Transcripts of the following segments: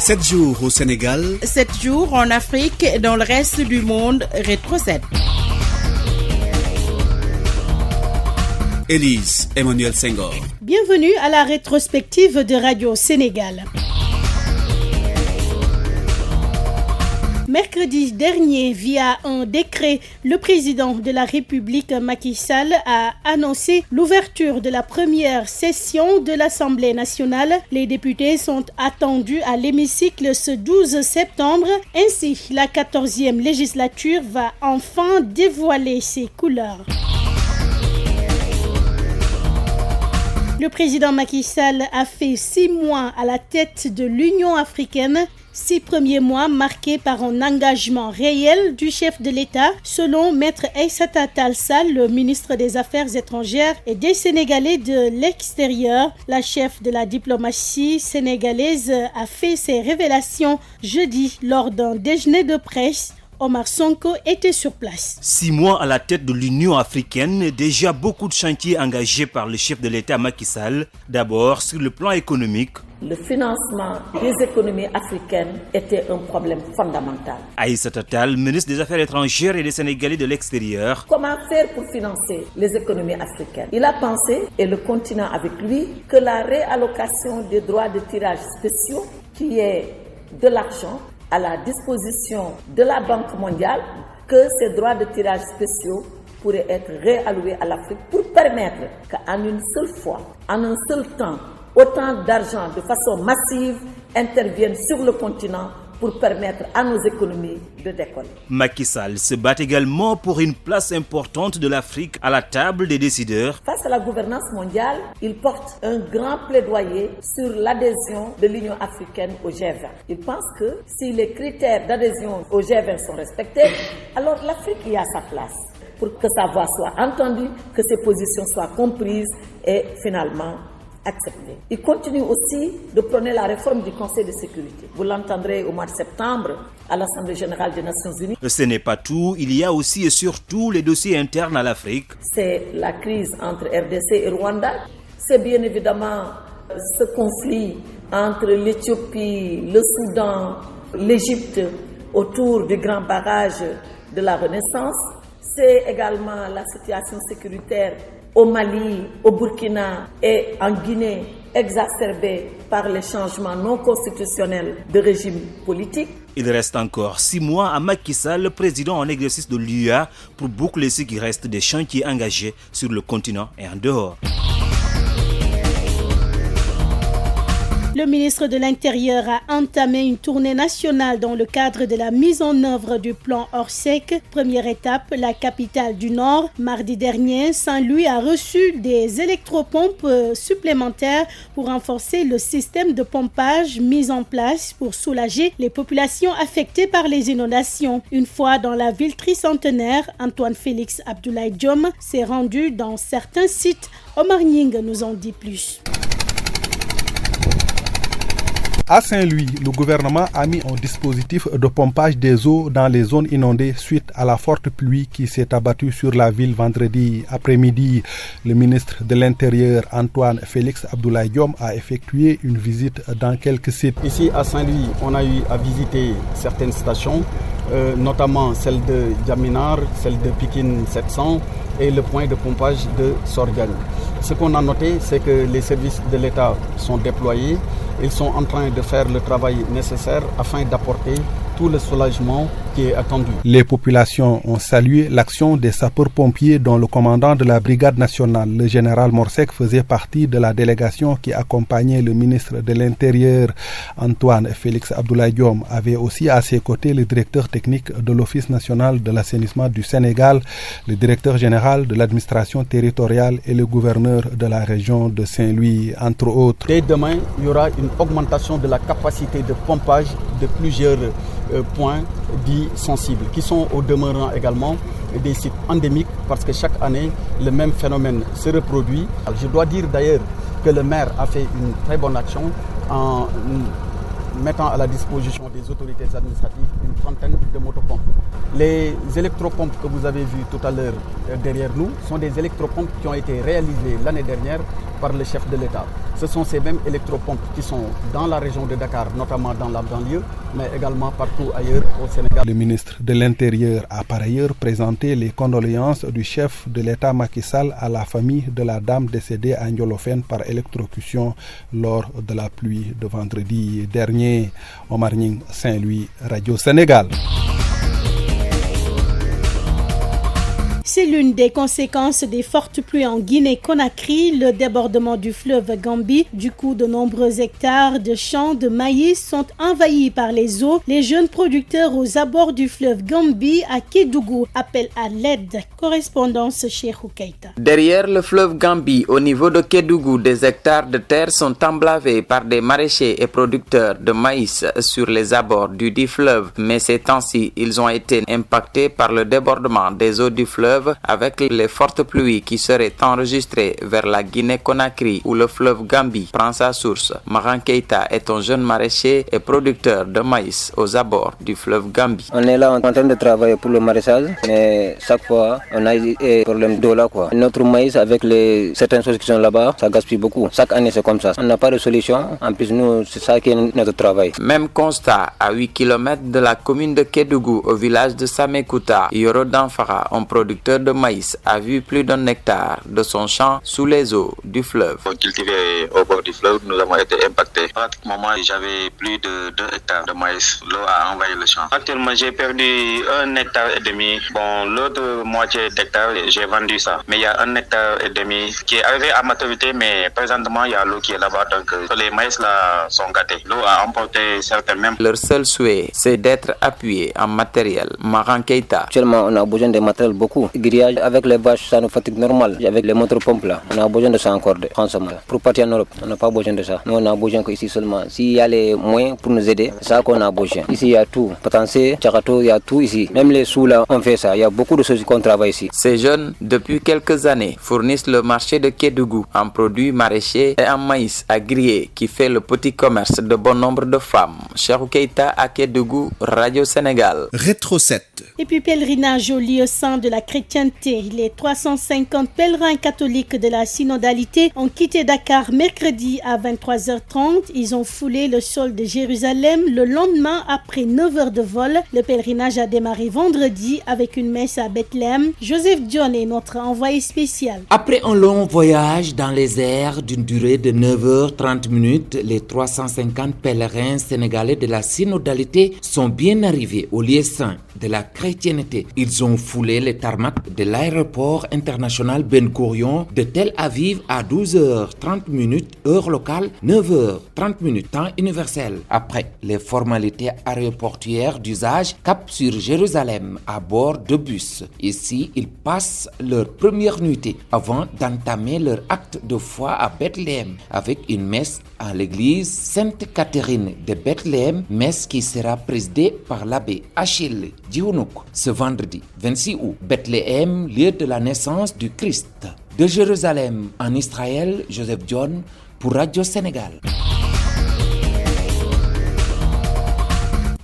7 jours au Sénégal, 7 jours en Afrique et dans le reste du monde. Rétro 7. Élise Emmanuel Senghor. Bienvenue à la rétrospective de Radio Sénégal. Mercredi dernier, via un décret, le président de la République Macky Sall a annoncé l'ouverture de la première session de l'Assemblée nationale. Les députés sont attendus à l'hémicycle ce 12 septembre. Ainsi, la 14e législature va enfin dévoiler ses couleurs. Le président Macky Sall a fait 6 mois à la tête de l'Union africaine. 6 premiers mois marqués par un engagement réel du chef de l'État. Selon Maître Aïssata Tall Sall, le ministre des Affaires étrangères et des Sénégalais de l'extérieur, la chef de la diplomatie sénégalaise a fait ses révélations jeudi lors d'un déjeuner de presse. Omar Sonko était sur place. 6 mois à la tête de l'Union africaine, déjà beaucoup de chantiers engagés par le chef de l'État Macky Sall. D'abord, sur le plan économique. Le financement des économies africaines était un problème fondamental. Aïssata Tall, ministre des Affaires étrangères et des Sénégalais de l'extérieur. Comment faire pour financer les économies africaines? Il a pensé, et le continent avec lui, que la réallocation des droits de tirage spéciaux, qui est de l'argent à la disposition de la Banque mondiale, que ces droits de tirage spéciaux pourraient être réalloués à l'Afrique pour permettre qu'en une seule fois, en un seul temps, autant d'argent de façon massive intervienne sur le continent pour permettre à nos économies de décoller. Macky Sall se bat également pour une place importante de l'Afrique à la table des décideurs. Face à la gouvernance mondiale, il porte un grand plaidoyer sur l'adhésion de l'Union africaine au G20. Il pense que si les critères d'adhésion au G20 sont respectés, alors l'Afrique y a sa place pour que sa voix soit entendue, que ses positions soient comprises et finalement accepté. Il continue aussi de prôner la réforme du Conseil de sécurité. Vous l'entendrez au mois de septembre à l'Assemblée générale des Nations unies. Ce n'est pas tout, il y a aussi et surtout les dossiers internes à l'Afrique. C'est la crise entre RDC et Rwanda. C'est bien évidemment ce conflit entre l'Éthiopie, le Soudan, l'Égypte autour du grand barrage de la Renaissance. C'est également la situation sécuritaire au Mali, au Burkina et en Guinée, exacerbée par les changements non constitutionnels de régime politique. Il reste encore 6 mois à Macky Sall, président en exercice de l'UA, pour boucler ce qui reste des chantiers engagés sur le continent et en dehors. Le ministre de l'Intérieur a entamé une tournée nationale dans le cadre de la mise en œuvre du plan Orsec. Première étape, la capitale du Nord. Mardi dernier, Saint-Louis a reçu des électropompes supplémentaires pour renforcer le système de pompage mis en place pour soulager les populations affectées par les inondations. Une fois dans la ville tricentenaire, Antoine Félix Abdoulaye Diom s'est rendu dans certains sites. Omar Nying nous en dit plus. À Saint-Louis, le gouvernement a mis un dispositif de pompage des eaux dans les zones inondées suite à la forte pluie qui s'est abattue sur la ville vendredi après-midi. Le ministre de l'Intérieur, Antoine Félix Abdoulaye Diom, a effectué une visite dans quelques sites. Ici à Saint-Louis, on a eu à visiter certaines stations, notamment celle de Djaminar, celle de Pikine 700 et le point de pompage de Sorgan. Ce qu'on a noté, c'est que les services de l'État sont déployés. Ils sont en train de faire le travail nécessaire afin d'apporter tout le soulagement qui est attendu. Les populations ont salué l'action des sapeurs-pompiers dont le commandant de la brigade nationale, le général Morsec, faisait partie de la délégation qui accompagnait le ministre de l'Intérieur. Antoine Félix Abdoulaye Diom avait aussi à ses côtés le directeur technique de l'Office national de l'assainissement du Sénégal, le directeur général de l'administration territoriale et le gouverneur de la région de Saint-Louis, entre autres. Dès demain, il y aura une augmentation de la capacité de pompage de plusieurs points dits sensibles, qui sont au demeurant également des sites endémiques, parce que chaque année, le même phénomène se reproduit. Je dois dire d'ailleurs que le maire a fait une très bonne action en mettant à la disposition des autorités administratives une trentaine de motopompes. Les électropompes que vous avez vues tout à l'heure derrière nous sont des électropompes qui ont été réalisées l'année dernière par le chef de l'État. Ce sont ces mêmes électropompes qui sont dans la région de Dakar, notamment dans la banlieue, mais également partout ailleurs au Sénégal. Le ministre de l'Intérieur a par ailleurs présenté les condoléances du chef de l'État Macky Sall à la famille de la dame décédée à Ndiolofène par électrocution lors de la pluie de vendredi dernier. Omar Nying, Saint-Louis, Radio Sénégal. C'est l'une des conséquences des fortes pluies en Guinée-Conakry, le débordement du fleuve Gambie. Du coup, de nombreux hectares de champs de maïs sont envahis par les eaux. Les jeunes producteurs aux abords du fleuve Gambie à Kédougou appellent à l'aide. Correspondance chez Keita. Derrière le fleuve Gambie, au niveau de Kédougou, des hectares de terre sont emblavés par des maraîchers et producteurs de maïs sur les abords du dit fleuve. Mais ces temps-ci, ils ont été impactés par le débordement des eaux du fleuve avec les fortes pluies qui seraient enregistrées vers la Guinée-Conakry où le fleuve Gambie prend sa source. Maran Keita est un jeune maraîcher et producteur de maïs aux abords du fleuve Gambie. On est là en train de travailler pour le maraîchage, mais chaque fois on a des problèmes d'eau là quoi. Notre maïs avec certaines choses qui sont là-bas, ça gaspille beaucoup. Chaque année c'est comme ça. On n'a pas de solution. En plus nous, c'est ça qui est notre travail. Même constat à 8 km de la commune de Kédougou au village de Samekuta, Yoro Danfara, un producteur de maïs a vu plus d'un hectare de son champ sous les eaux du fleuve. Pour cultiver au bord du fleuve, nous avons été impactés. Pratiquement, j'avais plus de 2 hectares de maïs. L'eau a envahi le champ. Actuellement, j'ai perdu 1,5 hectare. Bon, l'autre moitié d'hectare, j'ai vendu ça. Mais il y a 1,5 hectare qui est arrivé à maturité, mais présentement, il y a l'eau qui est là-bas. Donc, les maïs là sont gâtés. L'eau a emporté certains même. Leur seul souhait, c'est d'être appuyé en matériel. Maran Keita. Actuellement, on a besoin de matériel beaucoup. Grillage avec les vaches, ça nous fatigue normal. Avec les motopompes là, on a besoin de ça encore, franchement. Pour partir en Europe, on n'a pas besoin de ça. Nous, on a besoin qu'ici seulement. S'il y a les moyens pour nous aider, c'est ça qu'on a besoin. Ici, il y a tout. Potentiel, Tchakato, il y a tout ici. Même les sous là, on fait ça. Il y a beaucoup de choses qu'on travaille ici. Ces jeunes, depuis quelques années, fournissent le marché de Kédougou en produits maraîchers et en maïs à griller qui fait le petit commerce de bon nombre de femmes. Cheikh Keita à Kédougou, Radio Sénégal. Rétro 7. Et puis pèlerinage au lieu saint de la chrétienté. Les 350 pèlerins catholiques de la synodalité ont quitté Dakar mercredi à 23h30. Ils ont foulé le sol de Jérusalem le lendemain après 9 heures de vol. Le pèlerinage a démarré vendredi avec une messe à Bethléem. Joseph John est notre envoyé spécial. Après un long voyage dans les airs d'une durée de 9h30, les 350 pèlerins sénégalais de la synodalité sont bien arrivés au lieu saint de la chrétienté. Ils ont foulé les tarmac de l'aéroport international Ben Gurion de Tel Aviv à 12h30 heure locale, 9h30 temps universel. Après les formalités aéroportuaires d'usage, cap sur Jérusalem à bord de bus. Ici, ils passent leur première nuitée avant d'entamer leur acte de foi à Bethléem avec une messe à l'église Sainte Catherine de Bethléem, messe qui sera présidée par l'abbé Achille Dionouk ce vendredi 26 août. Bethléem, lieu de la naissance du Christ. De Jérusalem en Israël, Joseph John pour Radio Sénégal.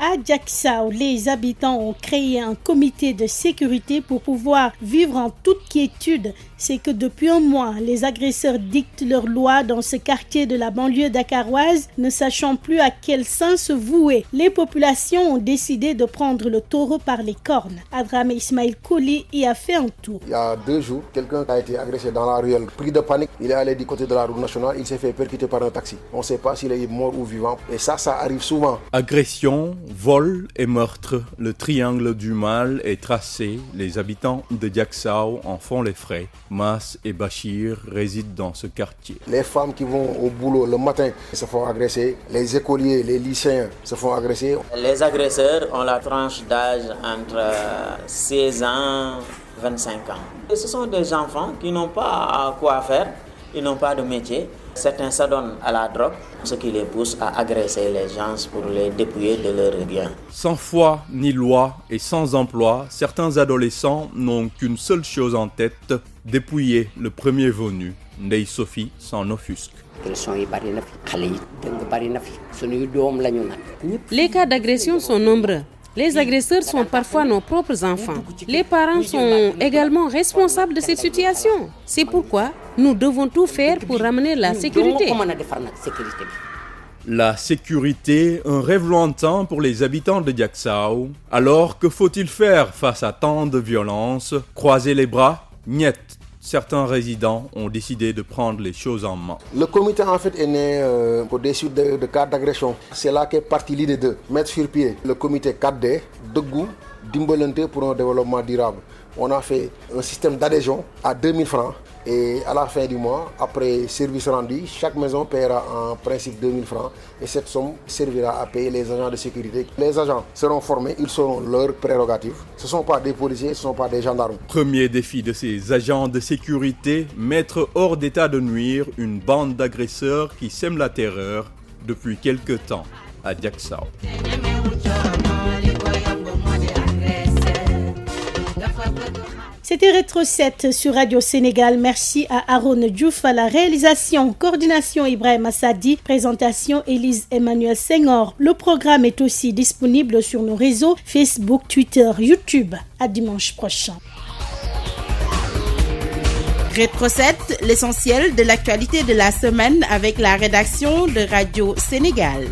À Diacksao, les habitants ont créé un comité de sécurité pour pouvoir vivre en toute quiétude. C'est que depuis un mois, les agresseurs dictent leurs lois dans ce quartier de la banlieue dakaroise, ne sachant plus à quel sens se vouer. Les populations ont décidé de prendre le taureau par les cornes. Adrame Ismail Kouli y a fait un tour. Il y a 2 jours, quelqu'un a été agressé dans la ruelle, pris de panique. Il est allé du côté de la route nationale, il s'est fait percuter par un taxi. On ne sait pas s'il est mort ou vivant. Et ça arrive souvent. Agression, vol et meurtre, le triangle du mal est tracé. Les habitants de Diacksao en font les frais. Mas et Bachir résident dans ce quartier. Les femmes qui vont au boulot le matin se font agresser. Les écoliers, les lycéens se font agresser. Les agresseurs ont la tranche d'âge entre 16 ans et 25 ans. Ce sont des enfants qui n'ont pas quoi faire, ils n'ont pas de métier. Certains s'adonnent à la drogue, ce qui les pousse à agresser les gens pour les dépouiller de leurs biens. Sans foi ni loi et sans emploi, certains adolescents n'ont qu'une seule chose en tête, dépouiller le premier venu. Ndeye Sophie s'en offusque. Les cas d'agression sont nombreux. Les agresseurs sont parfois nos propres enfants. Les parents sont également responsables de cette situation. C'est pourquoi Nous devons tout faire pour ramener la sécurité. La sécurité, un rêve lointain pour les habitants de Diacksao. Alors, que faut-il faire face à tant de violence? Croiser les bras? Niet. Certains résidents ont décidé de prendre les choses en main. Le comité en fait est né des suites de cas d'agression. C'est là qu'est partie l'idée de mettre sur pied le comité 4D, Degou, Dimbalante pour un développement durable. On a fait un système d'adhésion à 2000 francs et à la fin du mois, après service rendu, chaque maison paiera en principe 2000 francs et cette somme servira à payer les agents de sécurité. Les agents seront formés, ils seront leurs prérogatives. Ce ne sont pas des policiers, ce ne sont pas des gendarmes. Premier défi de ces agents de sécurité, mettre hors d'état de nuire une bande d'agresseurs qui sèment la terreur depuis quelque temps à Diacksao. C'était Rétro 7 sur Radio Sénégal. Merci à Aaron Diouf à la réalisation, coordination Ibrahim Assadi, présentation Élise Emmanuel Senghor. Le programme est aussi disponible sur nos réseaux Facebook, Twitter, YouTube. À dimanche prochain. Rétro 7, l'essentiel de l'actualité de la semaine avec la rédaction de Radio Sénégal.